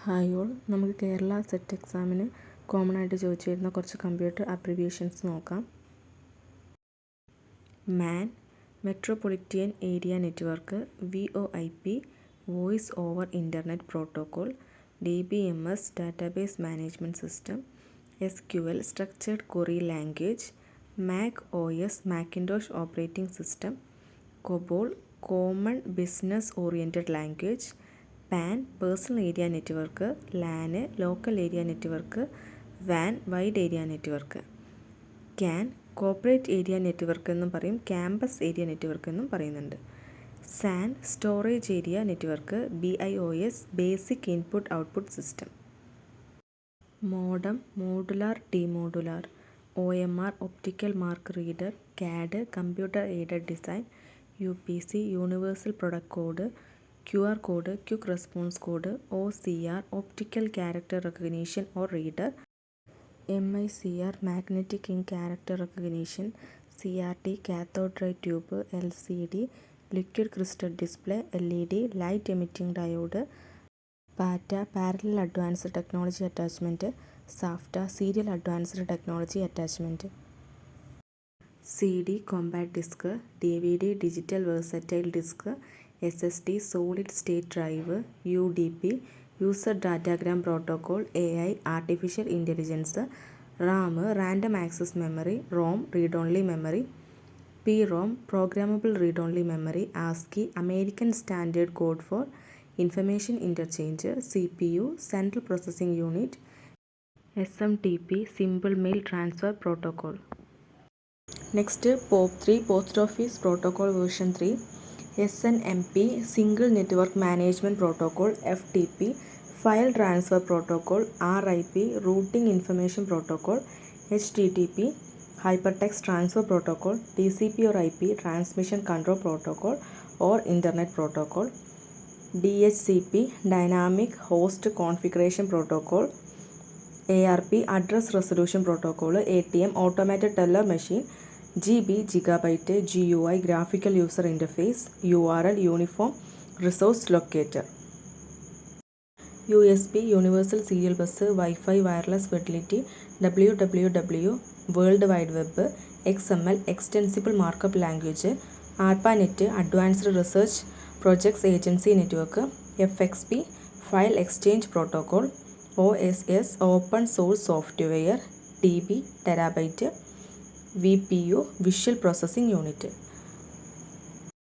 Hi all, നമുക്ക് Kerala set എക്സാമിന് common ആയിട്ട് ചോദിച്ചു വരുന്ന കുറച്ച് കമ്പ്യൂട്ടർ അബ്രിവിയേഷൻസ് നോക്കാം. MAN, metropolitan area network, VoIP, voice over internet protocol, DBMS, database management system, SQL, structured query language, Mac OS, Macintosh operating system, COBOL, common business oriented language, PAN, personal area network, LAN, local area network, WAN, wide area network, CAN, corporate area network എന്നും പറയും, campus area network എന്നും പറയുന്നുണ്ട്. SAN, storage area network, BIOS, basic input output system. Modem, modular demodular, OMR, optical mark reader, CAD, computer aided design, UPC, universal product code, QR code, quick response code, OCR, optical character recognition or reader, MICR, magnetic ink character recognition, CRT, cathode ray tube, LCD, liquid crystal display, LED, light emitting diode, PATA, parallel advanced technology attachment, SATA, serial advanced technology attachment, CD, compact disc, DVD, digital versatile disc, SSD, solid state drive, UDP, user datagram protocol, AI, artificial intelligence, RAM, random access memory, ROM, read only memory, PROM, programmable read only memory, ASCII, American standard code for information interchange, CPU, central processing unit, SMTP, simple mail transfer protocol. Next POP3, post office protocol version 3, SNMP, single network management protocol, FTP, file transfer protocol, RIP, routing information protocol, HTTP, hypertext transfer protocol, TCP or IP, transmission control protocol or internet protocol, DHCP, dynamic host configuration protocol, ARP, address resolution protocol, ATM, automated teller machine, GB, gigabyte, GUI, graphical user interface, URL, uniform resource locator, USB, universal serial bus, wifi, wireless facility, WWW, world wide web, XML, extensible markup language, ARPANET, advanced research projects agency network, FXP, file exchange protocol, OSS, open source software, TB, terabyte, VPU, visual processing unit.